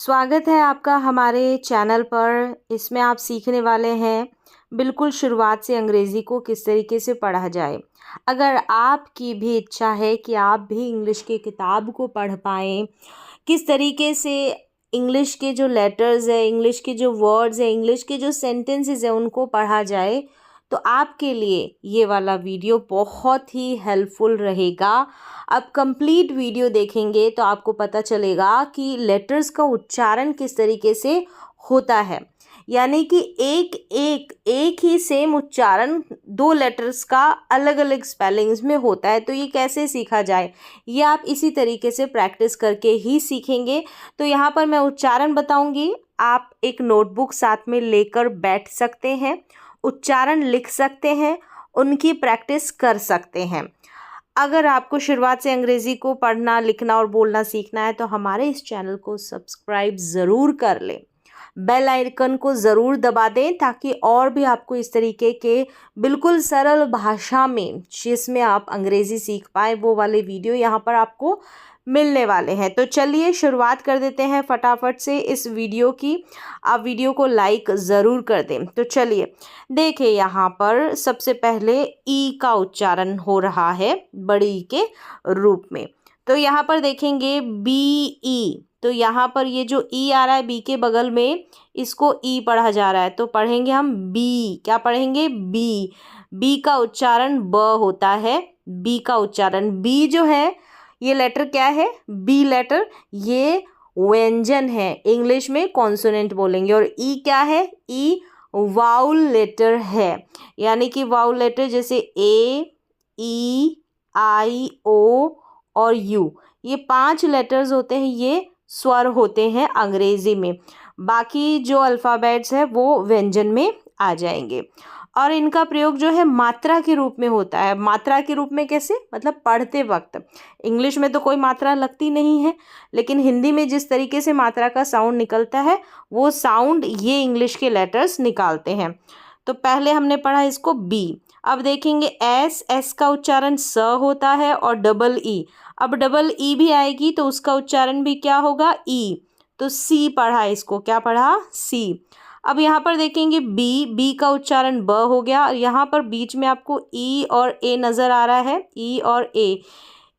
स्वागत है आपका हमारे चैनल पर। इसमें आप सीखने वाले हैं बिल्कुल शुरुआत से अंग्रेज़ी को किस तरीके से पढ़ा जाए। अगर आपकी भी इच्छा है कि आप भी इंग्लिश की किताब को पढ़ पाएँ, किस तरीके से इंग्लिश के जो लेटर्स है, इंग्लिश के जो वर्ड्स है, इंग्लिश के जो सेंटेंसेस है उनको पढ़ा जाए, तो आपके लिए ये वाला वीडियो बहुत ही हेल्पफुल रहेगा। आप कंप्लीट वीडियो देखेंगे तो आपको पता चलेगा कि लेटर्स का उच्चारण किस तरीके से होता है, यानी कि एक ही सेम उच्चारण दो लेटर्स का अलग अलग स्पेलिंग्स में होता है। तो ये कैसे सीखा जाए, ये आप इसी तरीके से प्रैक्टिस करके ही सीखेंगे। तो यहाँ पर मैं उच्चारण बताऊंगी, आप एक नोटबुक साथ में लेकर बैठ सकते हैं, उच्चारण लिख सकते हैं, उनकी प्रैक्टिस कर सकते हैं। अगर आपको शुरुआत से अंग्रेज़ी को पढ़ना, लिखना और बोलना सीखना है तो हमारे इस चैनल को सब्सक्राइब ज़रूर कर लें, बेल आइकन को ज़रूर दबा दें, ताकि और भी आपको इस तरीके के बिल्कुल सरल भाषा में जिसमें आप अंग्रेज़ी सीख पाएँ वो वाले वीडियो यहाँ पर आपको मिलने वाले हैं। तो चलिए शुरुआत कर देते हैं फटाफट से इस वीडियो की। आप वीडियो को लाइक ज़रूर कर दें। तो चलिए देखिए, यहाँ पर सबसे पहले ई का उच्चारण हो रहा है बड़ी ई के रूप में। तो यहाँ पर देखेंगे बी ई, तो यहाँ पर ये जो ई आ रहा है बी के बगल में, इसको ई पढ़ा जा रहा है, तो पढ़ेंगे हम बी। क्या पढ़ेंगे? बी। बी का उच्चारण ब होता है। बी का उच्चारण, बी जो है ये लेटर क्या है? बी लेटर, ये व्यंजन है, इंग्लिश में कॉन्सोनेंट बोलेंगे। और ई क्या है? ई वाउल लेटर है, यानी कि वाउल लेटर जैसे ए, ई, आई, ओ और यू, ये 5 लेटर्स होते हैं, ये स्वर होते हैं अंग्रेजी में। बाकी जो अल्फ़ाबेट्स है वो व्यंजन में आ जाएंगे। और इनका प्रयोग जो है मात्रा के रूप में होता है। मात्रा के रूप में कैसे? मतलब पढ़ते वक्त। इंग्लिश में तो कोई मात्रा लगती नहीं है, लेकिन हिंदी में जिस तरीके से मात्रा का साउंड निकलता है वो साउंड ये इंग्लिश के लेटर्स निकालते हैं। तो पहले हमने पढ़ा इसको बी। अब देखेंगे एस, एस का उच्चारण स होता है, और डबल ई। अब डबल ई भी आएगी तो उसका उच्चारण भी क्या होगा? ई। तो सी पढ़ा, इसको क्या पढ़ा? सी। अब यहाँ पर देखेंगे बी, बी का उच्चारण ब हो गया, और यहाँ पर बीच में आपको ई और ए नज़र आ रहा है, ई और ए।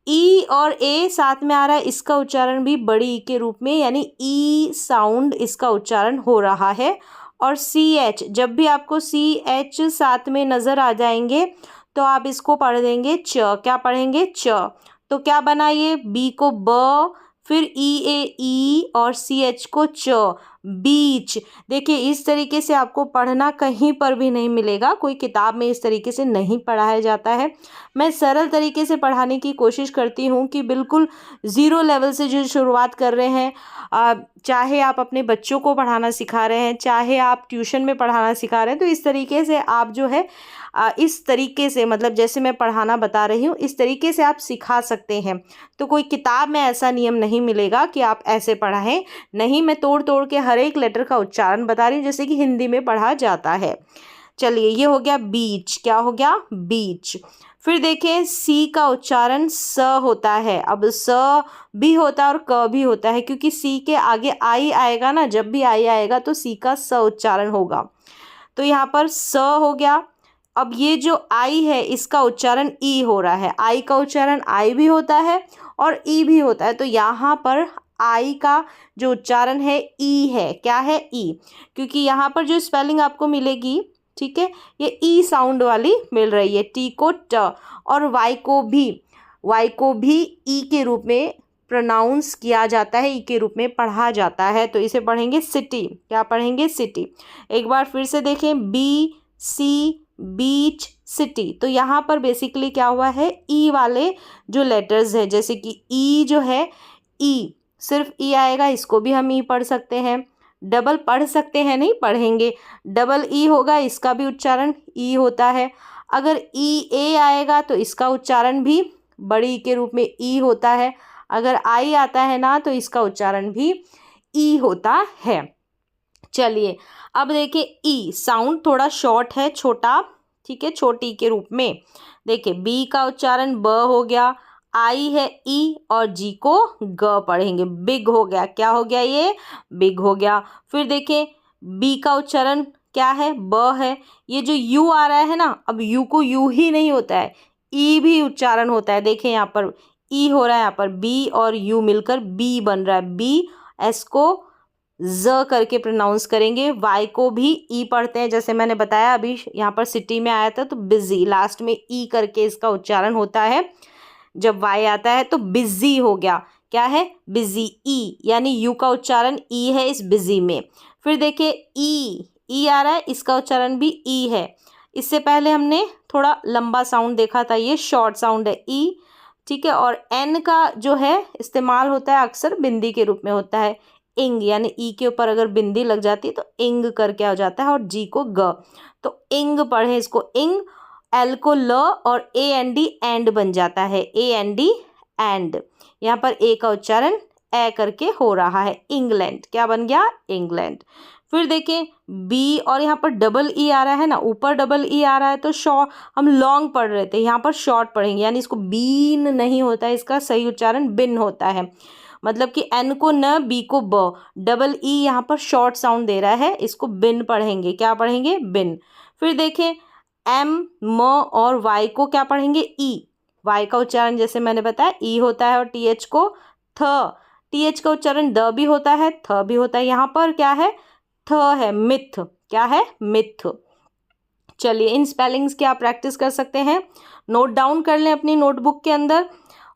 ई और ए साथ में आ रहा है, इसका उच्चारण भी बड़ी ई के रूप में, यानी ई साउंड इसका उच्चारण हो रहा है। और सी एच, जब भी आपको सी एच साथ में नज़र आ जाएंगे तो आप इसको पढ़ देंगे च। क्या पढ़ेंगे? च। तो क्या बना ये? बी को ब, फिर ई ए ई और सी एच को च, बीच। देखिए इस तरीके से आपको पढ़ना कहीं पर भी नहीं मिलेगा, कोई किताब में इस तरीके से नहीं पढ़ाया जाता है। मैं सरल तरीके से पढ़ाने की कोशिश करती हूँ कि बिल्कुल ज़ीरो लेवल से जो शुरुआत कर रहे हैं, चाहे आप अपने बच्चों को पढ़ाना सिखा रहे हैं, चाहे आप ट्यूशन में पढ़ाना सिखा रहे हैं, तो इस तरीके से आप जो है इस तरीके से, मतलब जैसे मैं पढ़ाना बता रही हूँ इस तरीके से आप सिखा सकते हैं। तो कोई किताब में ऐसा नियम नहीं मिलेगा कि आप ऐसे पढ़ाएं। नहीं, मैं तोड़ तोड़ के हर एक लेटर का उच्चारण बता रही हूँ जैसे कि हिंदी में पढ़ा जाता है। चलिए ये हो गया बीच। क्या हो गया? बीच। फिर देखें सी का उच्चारण स होता है। अब स भी होता है और क भी होता है, क्योंकि सी के आगे आई आएगा ना, जब भी आई आएगा तो सी का स उच्चारण होगा। तो यहाँ पर स हो गया। अब ये जो आई है इसका उच्चारण ई हो रहा है। आई का उच्चारण आई भी होता है और ई भी होता है, तो यहाँ पर आई का जो उच्चारण है ई है। क्या है? ई। क्योंकि यहाँ पर जो स्पेलिंग आपको मिलेगी, ठीक है, ये ई साउंड वाली मिल रही है। टी को ट, और वाई को भी ई के रूप में प्रोनाउंस किया जाता है, ई के रूप में पढ़ा जाता है। तो इसे पढ़ेंगे सिटी। क्या पढ़ेंगे? सिटी। एक बार फिर से देखें, बी सी, बीच, सिटी। तो यहाँ पर बेसिकली क्या हुआ है? ई वाले जो लेटर्स है, जैसे कि ई जो है, ई सिर्फ ई आएगा, इसको भी हम ई पढ़ सकते हैं। डबल पढ़ सकते हैं, नहीं पढ़ेंगे, डबल ई होगा, इसका भी उच्चारण ई होता है। अगर ई ए आएगा तो इसका उच्चारण भी बड़ी ई के रूप में ई होता है। अगर आई आता है ना तो इसका उच्चारण भी ई होता है। चलिए अब देखिए ई साउंड थोड़ा शॉर्ट है, छोटा, ठीक है, छोटी के रूप में। देखिए बी का उच्चारण ब हो गया, आई है ई और जी को ग पढ़ेंगे। बिग हो गया, क्या हो गया ये? बिग हो गया। फिर देखें बी का उच्चारण क्या है? ब है। ये जो यू आ रहा है ना, अब यू को यू ही नहीं होता है, ई भी उच्चारण होता है। देखें यहाँ पर ई हो रहा है, यहाँ पर बी और यू मिलकर बी बन रहा है। बी, एस को ज करके प्रोनाउंस करेंगे, वाई को भी ई पढ़ते हैं। जैसे मैंने बताया अभी यहाँ पर सिटी में आया था तो बिजी, लास्ट में ई करके इसका उच्चारण होता है। जब वाई आता है तो बिजी हो गया, क्या है? बिजी, ई, यानी यू का उच्चारण ई है इस बिजी में। फिर देखिए ई आ रहा है, इसका उच्चारण भी ई है। इससे पहले हमने थोड़ा लंबा साउंड देखा था, ये शॉर्ट साउंड है ई, ठीक है। और एन का जो है इस्तेमाल होता है अक्सर बिंदी के रूप में होता है, इंग, यानी ई के ऊपर अगर बिंदी लग जाती है तो इंग करके आ जाता है, और जी को ग, तो इंग पढ़े इसको, इंग। एल को ल और ए एन डी एंड बन जाता है, ए एन डी एंड। यहाँ पर ए का उच्चारण ए करके हो रहा है, इंग्लैंड, क्या बन गया? इंग्लैंड। फिर देखें बी, और यहाँ पर डबल ई आ रहा है ना, ऊपर डबल ई आ रहा है तो शॉर्ट, हम लॉन्ग पढ़ रहे थे, यहाँ पर शॉर्ट पढ़ेंगे, यानी इसको बीन नहीं होता है, इसका सही उच्चारण बिन होता है। मतलब कि एन को न, बी को ब, डबल ई यहाँ पर शॉर्ट साउंड दे रहा है, इसको बिन पढ़ेंगे, क्या पढ़ेंगे? बिन। फिर देखें एम, म और वाई को क्या पढ़ेंगे? ई। वाई का उच्चारण जैसे मैंने बताया ई होता है, और टी एच को थ, टी एच का उच्चारण द भी होता है, थ भी होता है। यहाँ पर क्या है? थ है, मिथ, क्या है? मिथ। चलिए इन स्पेलिंग्स की आप प्रैक्टिस कर सकते हैं, नोट डाउन कर लें अपनी नोटबुक के अंदर,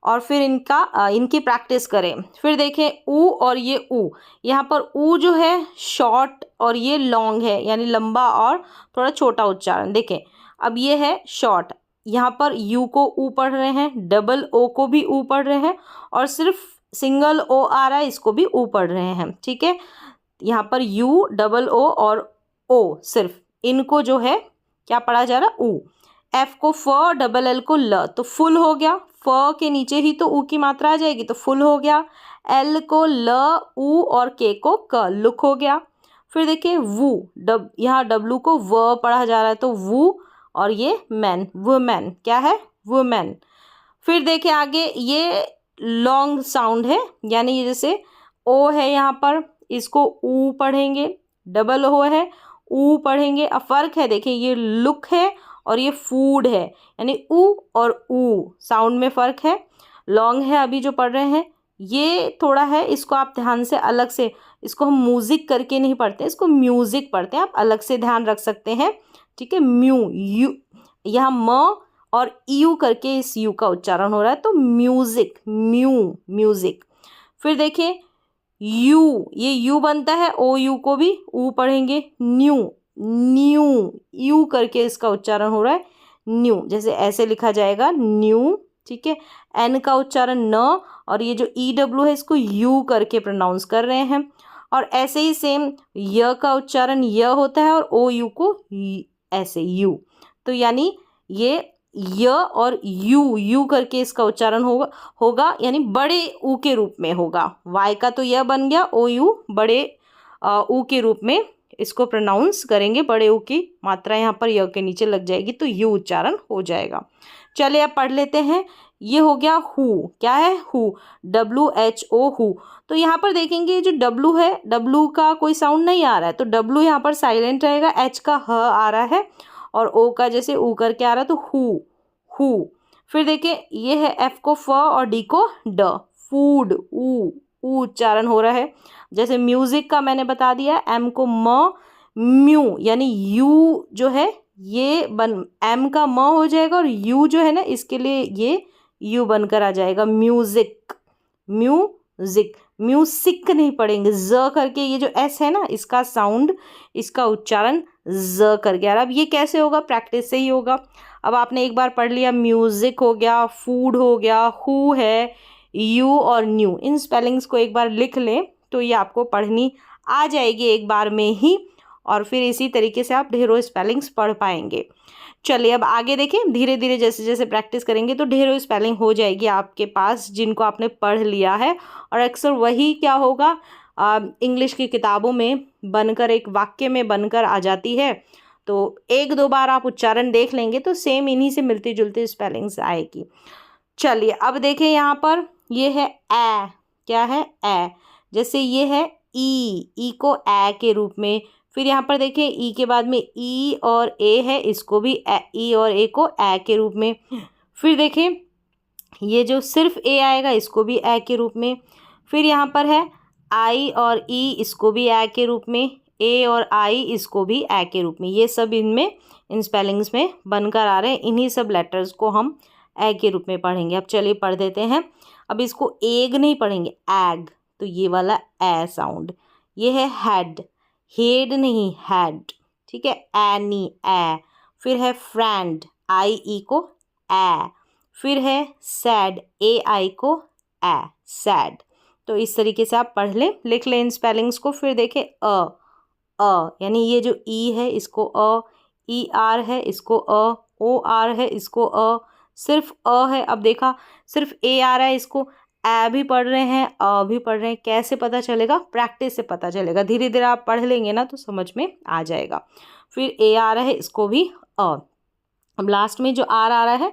और फिर इनकी प्रैक्टिस करें। फिर देखें ऊ और ये ऊ, यहाँ पर ऊ जो है शॉर्ट और ये लॉन्ग है, यानी लंबा और थोड़ा छोटा उच्चारण। देखें अब ये है शॉर्ट, यहाँ पर यू को ऊ पढ़ रहे हैं, डबल ओ को भी ऊ पढ़ रहे हैं, और सिर्फ सिंगल ओ आ रहा है, इसको भी ऊ पढ़ रहे हैं, ठीक है। यहाँ पर यू, डबल ओ और ओ, सिर्फ इनको जो है क्या पढ़ा जा रहा? ऊ। एफ को फ, डबल एल को ल, तो फुल हो गया, फ के नीचे ही तो ऊ की मात्रा आ जाएगी, तो फुल हो गया। एल को ल, ऊ और के को क, लुक हो गया। फिर देखिए वू, यहाँ डब्लू को व पढ़ा जा रहा है तो वू, और ये मैन, वुमेन, क्या है? वुमेन। फिर देखिए आगे ये लॉन्ग साउंड है, यानी ये जैसे ओ है यहाँ पर, इसको ऊ पढ़ेंगे, डबल ओ है, ऊ पढ़ेंगे। अब फर्क है, देखिए ये लुक है और ये फूड है, यानी ऊ और ऊ साउंड में फ़र्क है। लॉन्ग है अभी जो पढ़ रहे हैं, ये थोड़ा है, इसको आप ध्यान से अलग से, इसको हम म्यूज़िक करके नहीं पढ़ते, इसको म्यूज़िक पढ़ते हैं, आप अलग से ध्यान रख सकते हैं, ठीक है। म्यू, यू, यहाँ म और यू करके इस यू का उच्चारण हो रहा है, तो म्यूज़िक, म्यू, म्यूज़िक। फिर देखिए यू, ये यू बनता है, ओ यू को भी ऊ पढ़ेंगे, न्यू, न्यू, यू करके इसका उच्चारण हो रहा है, न्यू, जैसे ऐसे लिखा जाएगा न्यू, ठीक है। एन का उच्चारण न, और ये जो ई डब्ल्यू है इसको यू करके प्रोनाउंस कर रहे हैं। और ऐसे ही सेम य का उच्चारण य होता है, और ओ यू को ऐसे यू, तो यानी ये य और यू करके इसका उच्चारण होगा, यानी बड़े ऊ के रूप में होगा। वाई का तो य बन गया, ओ यू बड़े ऊ के रूप में इसको प्रोनाउंस करेंगे, बड़े ऊ की मात्रा यहाँ पर य के नीचे लग जाएगी तो यू उच्चारण हो जाएगा। चलिए अब पढ़ लेते हैं। ये हो गया हु, क्या है? Who, WHO, who. तो यहाँ पर देखेंगे जो डब्लू है, डब्लू का कोई साउंड नहीं आ रहा है, तो डब्लू यहाँ पर साइलेंट रहेगा, एच का ह आ रहा है, और ओ का जैसे ऊ करके आ रहा है, तो हु, हु। फिर देखिए ये है एफ को फ और डी को ड, फूड, ऊ, ऊ उच्चारण हो रहा है। जैसे म्यूजिक का मैंने बता दिया, एम को म, म्यू, यानी यू जो है ये एम का म हो जाएगा, और यू जो है ना इसके लिए ये यू बनकर आ जाएगा, म्यूजिक, म्यूजिक। म्यूसिक नहीं पढ़ेंगे, ज करके, ये जो एस है ना इसका साउंड, इसका उच्चारण ज कर गया। अब ये कैसे होगा? प्रैक्टिस से ही होगा। अब आपने एक बार पढ़ लिया, म्यूजिक हो गया, फूड हो गया, हु है, यू और न्यू, इन स्पेलिंग्स को एक बार लिख लें तो ये आपको पढ़नी आ जाएगी एक बार में ही, और फिर इसी तरीके से आप ढेरों स्पेलिंग्स पढ़ पाएंगे। चलिए अब आगे देखें, धीरे धीरे जैसे जैसे प्रैक्टिस करेंगे तो ढेरों स्पेलिंग हो जाएगी आपके पास जिनको आपने पढ़ लिया है, और अक्सर वही क्या होगा इंग्लिश की किताबों में बनकर, एक वाक्य में बनकर आ जाती है। तो एक दो बार आप उच्चारण देख लेंगे तो सेम इन्हीं से मिलती जुलती स्पेलिंग्स आएगी। चलिए अब देखें यहाँ पर ये है ए, क्या है ए, जैसे ये है ई को ए के रूप में। फिर यहाँ पर देखें ई के बाद में ई और ए है, इसको भी ई और ए को ए के रूप में। फिर देखें ये जो सिर्फ ए आएगा इसको भी ए के रूप में। फिर यहाँ पर है आई और ई, इसको भी ए के रूप में। ए और आई, इसको भी ए के रूप में। ये सब इनमें इन स्पेलिंग्स में बनकर आ रहे हैं। इन्हीं सब लेटर्स को हम ए के रूप में पढ़ेंगे। अब चलिए पढ़ देते हैं। अब इसको एग नहीं पढ़ेंगे, एग, तो ये वाला ए साउंड। ये है हेड, हेड नहीं हेड, ठीक है, एनी ए। फिर है फ्रेंड, आई ई को ए। फिर है सैड, ए आई को ए, सैड। तो इस तरीके से आप पढ़ लें, लिख लें इन स्पेलिंग्स को। फिर देखें यानी ये जो ई है इसको ई आर है इसको ओ आर है इसको सिर्फ है। अब देखा सिर्फ ए आ रहा है, इसको ए भी पढ़ रहे हैं, भी पढ़ रहे हैं। कैसे पता चलेगा? प्रैक्टिस से पता चलेगा। धीरे धीरे आप पढ़ लेंगे ना तो समझ में आ जाएगा। फिर ए आ रहा है, इसको भी अब लास्ट में जो आर आ रहा है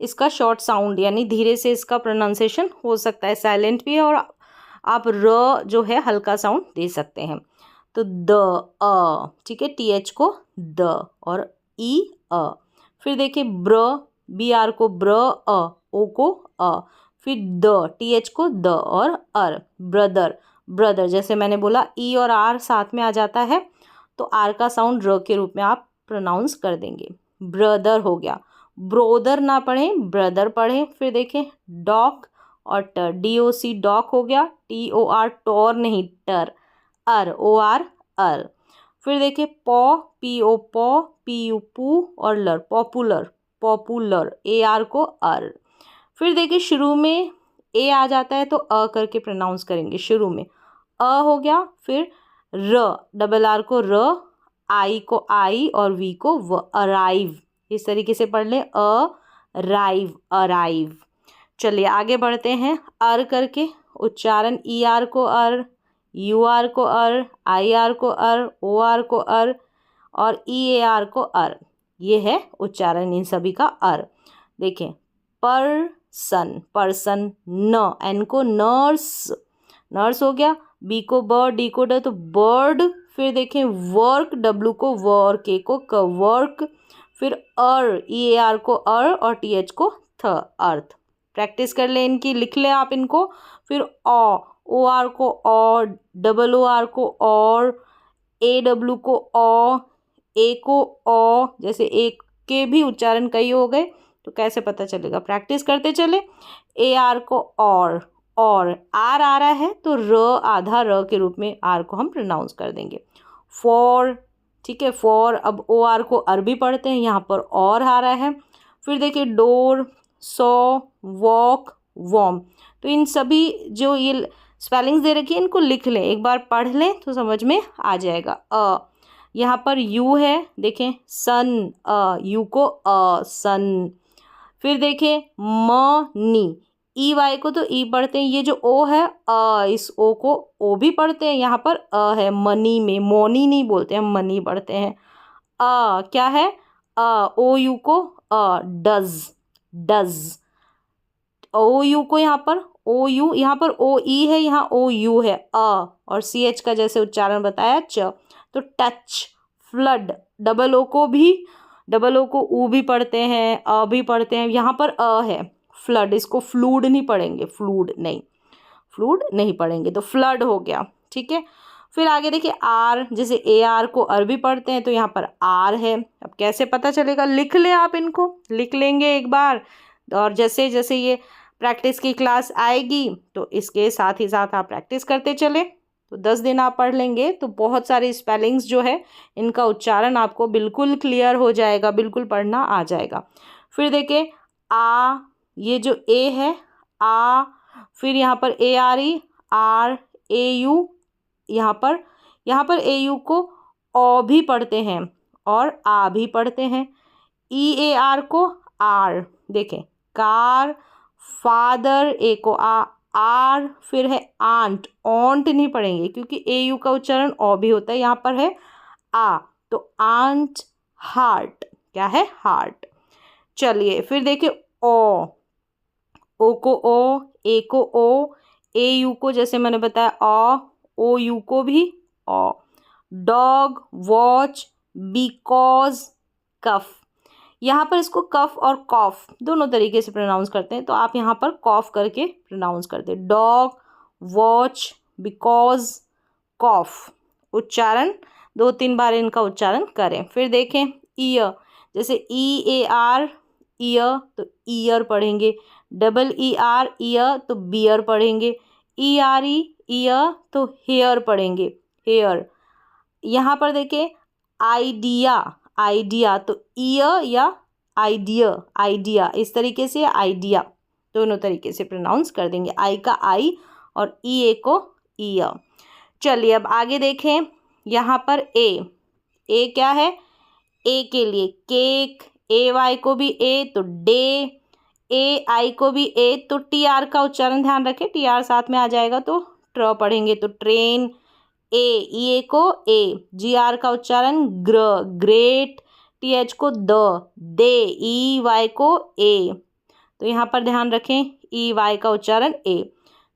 इसका शॉर्ट साउंड, यानी धीरे से इसका प्रोनाउंसिएशन हो सकता है, साइलेंट भी है, और आप र जो है हल्का साउंड दे सकते हैं। तो द ठीक है, टी एच को द और ई फिर देखिए ब्र, बी आर को ब्र, ओ को फिर द, टी एच को द और अर, ब्रदर, ब्रदर। जैसे मैंने बोला ई और आर साथ में आ जाता है तो आर का साउंड र के रूप में आप प्रोनाउंस कर देंगे। ब्रदर हो गया, ब्रोदर ना पढ़ें, ब्रदर पढ़ें। फिर देखें डॉग और टर, डी ओ सी डॉग हो गया, टी ओ आर टोर नहीं टर, अर ओ आर अर। फिर देखिए पॉ, पी ओ पॉ, पी यू पू और लर, पॉपुलर, पॉपुलर, ए आर को अर। फिर देखिए शुरू में ए आ जाता है तो करके प्रोनाउंस करेंगे शुरू में, हो गया। फिर र, डबल आर को र, आई को आई और वी को व, अराइव। इस तरीके से पढ़ लें, अराइव, अराइव। चलिए आगे बढ़ते हैं। अर करके उच्चारण, ई आर को अर, यू आर को अर, आई आर को अर, ओ आर को अर और ई ए आर को अर। ये है उच्चारण इन सभी का अर। देखें पर्सन, पर्सन, न, एन को नर्स, नर्स हो गया। बी को ब, डी को ड तो बर्ड। फिर देखें वर्क, डब्लू को व और के को क, वर्क। फिर अर, ई ए आर को अर और टी एच को थ, अर्थ। प्रैक्टिस कर लें इनकी, लिख लें आप इनको। फिर ओ आर को और, डबल ओ आर को और, ए डब्लू को ए को जैसे एक के भी उच्चारण कई हो गए तो कैसे पता चलेगा? प्रैक्टिस करते चले। ए आर को और आर आ रहा है तो र, आधा र के रूप में आर को हम प्रोनाउंस कर देंगे। फॉर, ठीक है, फॉर। अब ओ आर को अरबी पढ़ते हैं, यहाँ पर और आ रहा है। फिर देखिए डोर, सॉ, वॉक, वॉर्म। तो इन सभी जो ये स्पेलिंग्स दे रखी है इनको लिख लें, एक बार पढ़ लें तो समझ में आ जाएगा। यहाँ पर यू है, देखें सन, यू को सन। फिर देखें मनी, ई वाई को तो ई पढ़ते हैं, ये जो ओ है इस ओ को ओ भी पढ़ते हैं। यहाँ पर है मनी में, मोनी नहीं बोलते हैं, मनी पढ़ते हैं। क्या है? ओ यू को डज, डज। ओ यू को यहाँ पर ओ यू, यहाँ पर ओ ई है, यहाँ ओ यू है, और सी एच का जैसे उच्चारण बताया च। तो टच, फ्लड, डबल ओ को भी, डबल ओ को ऊ भी पढ़ते हैं, भी पढ़ते हैं। यहाँ पर है फ्लड, इसको फ्लूड नहीं पढ़ेंगे, फ्लूड नहीं, फ्लूड नहीं पढ़ेंगे, तो फ्लड हो गया, ठीक है। फिर आगे देखिए आर, जैसे ए आर को अरबी पढ़ते हैं तो यहाँ पर आर है। अब कैसे पता चलेगा? लिख लें आप इनको, लिख लेंगे एक बार, और जैसे जैसे ये प्रैक्टिस की क्लास आएगी तो इसके साथ ही साथ आप प्रैक्टिस करते चले, तो 10 दिन आप पढ़ लेंगे तो बहुत सारे स्पेलिंग्स जो है इनका उच्चारण आपको बिल्कुल क्लियर हो जाएगा, बिल्कुल पढ़ना आ जाएगा। फिर देखिए ये जो ए है फिर यहाँ पर A R E, R, A U, यहाँ पर ए यू को ओ भी पढ़ते हैं और आ भी पढ़ते हैं। ई ए आर को आर, देखें कार, फादर, ए को आर। फिर है आंट, ऑन्ट नहीं पढ़ेंगे क्योंकि ए यू का उच्चारण ओ भी होता है, यहाँ पर है तो आंट। हार्ट, क्या है? हार्ट। चलिए फिर देखिए ओ ओ को ओ, ए को ओ, ए यू को जैसे मैंने बताया अ, ओ यू को भी अ। डॉग, वॉच, बिकॉज, कफ। यहाँ पर इसको कफ और कॉफ दोनों तरीके से प्रोनाउंस करते हैं, तो आप यहाँ पर कॉफ करके प्रोनाउंस करते हैं। डॉग, वॉच, बिकॉज, कॉफ। उच्चारण 2-3 बार इनका उच्चारण करें। फिर देखें ईयर, जैसे ई ए आर ईयर तो ईयर पढ़ेंगे। डबल ई आर ईयर तो बियर पढ़ेंगे। ई आर ई ईयर तो हेयर पढ़ेंगे, हेयर। यहाँ पर देखें आइडिया, आइडिया तो ईयर या आइडिया, आइडिया इस तरीके से, आइडिया दोनों तरीके से प्रोनाउंस कर देंगे। आई का आई और ई ए को ईयर। चलिए अब आगे देखें, यहाँ पर ए क्या है? ए के लिए केक, ए वाई को भी ए तो डे, ए आई को भी ए तो टी आर का उच्चारण ध्यान रखें, टी आर साथ में आ जाएगा तो ट्र पढ़ेंगे तो ट्रेन। ए को ए, जी आर का उच्चारण ग्र, ग्रेट, टी एच को दे, ई वाई को ए, तो यहाँ पर ध्यान रखें ई वाई का उच्चारण ए।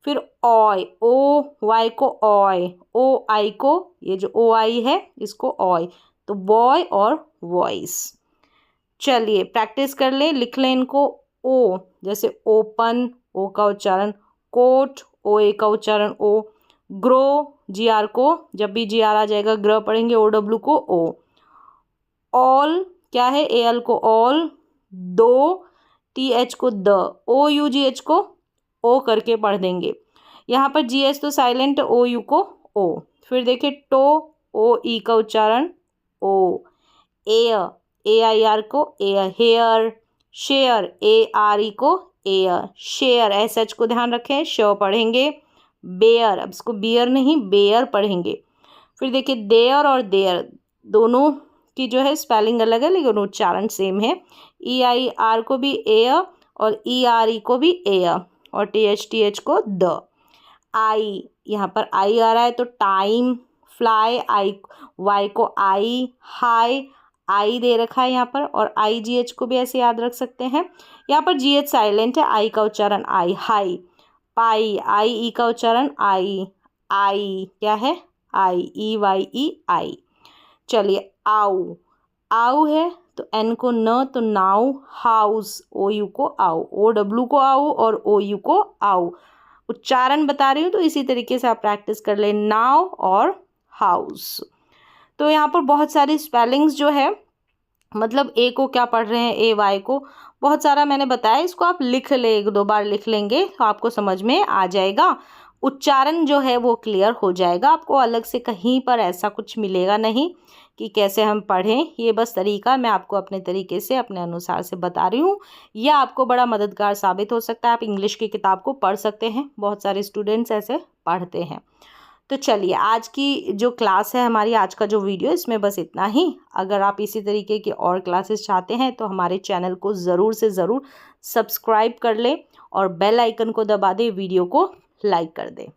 फिर ऑय, ओ वाई को ऑय, ओ आई को, ये जो ओ आई है इसको ऑय, तो बॉय और वॉइस। चलिए प्रैक्टिस कर लें, लिख लें इनको। ओ जैसे ओपन, ओ का उच्चारण, कोट, ओ ए का उच्चारण ओ, ग्रो, जी आर को जब भी जी आर आ जाएगा ग्र पढ़ेंगे, ओ डब्ल्यू को ओ। ऑल क्या है? ए एल को ऑल, दो, टी एच को द, ओ यू जी एच को ओ करके पढ़ देंगे। यहाँ पर जी एच तो साइलेंट, ओ यू को ओ। फिर देखिए टो, ओ ई का उच्चारण O. Air, A I R को air, hair. Share, A R E को एयर, शेयर। एस एच को ध्यान रखें, श पढ़ेंगे। बेयर, अब इसको बियर नहीं बेयर पढ़ेंगे। फिर देखिए देयर और देयर दोनों की जो है स्पेलिंग अलग है लेकिन उच्चारण सेम है। ई आई आर को भी एयर और ई आर ई को भी एयर और टी एच को द। आई, यहाँ पर आई आ रहा है तो टाइम। फ्लाई, आई वाई को आई। हाई, आई दे रखा है यहाँ पर और आई जी एच को भी ऐसे याद रख सकते हैं। यहाँ पर जी एच साइलेंट है, आई का उच्चारण आई। हाई, पाई, आई ई का उच्चारण आई। आई क्या है? आई, ई वाई ई आई। चलिए आउ, आउ है तो एन को न तो नाउ। हाउस, ओ यू को आउ, ओ डब्ल्यू को आउ और ओ यू को आउ। उच्चारण बता रही हूँ तो इसी तरीके से आप प्रैक्टिस कर लें, नाउ और हाउस। तो यहाँ पर बहुत सारी स्पेलिंग्स जो है, मतलब ए को क्या पढ़ रहे हैं, ए वाई को बहुत सारा मैंने बताया, इसको आप लिख ले, 1-2 बार लिख लेंगे तो आपको समझ में आ जाएगा। उच्चारण जो है वो क्लियर हो जाएगा, आपको अलग से कहीं पर ऐसा कुछ मिलेगा नहीं कि कैसे हम पढ़ें। ये बस तरीका मैं आपको अपने तरीके से अपने अनुसार से बता रही हूँ। यह आपको बड़ा मददगार साबित हो सकता है। आप इंग्लिश की किताब को पढ़ सकते हैं, बहुत सारे स्टूडेंट्स ऐसे पढ़ते हैं। तो चलिए आज की जो क्लास है हमारी, आज का जो वीडियो, इसमें बस इतना ही। अगर आप इसी तरीके की और क्लासेस चाहते हैं तो हमारे चैनल को ज़रूर से ज़रूर सब्सक्राइब कर लें और बेल आइकन को दबा दें, वीडियो को लाइक कर दें।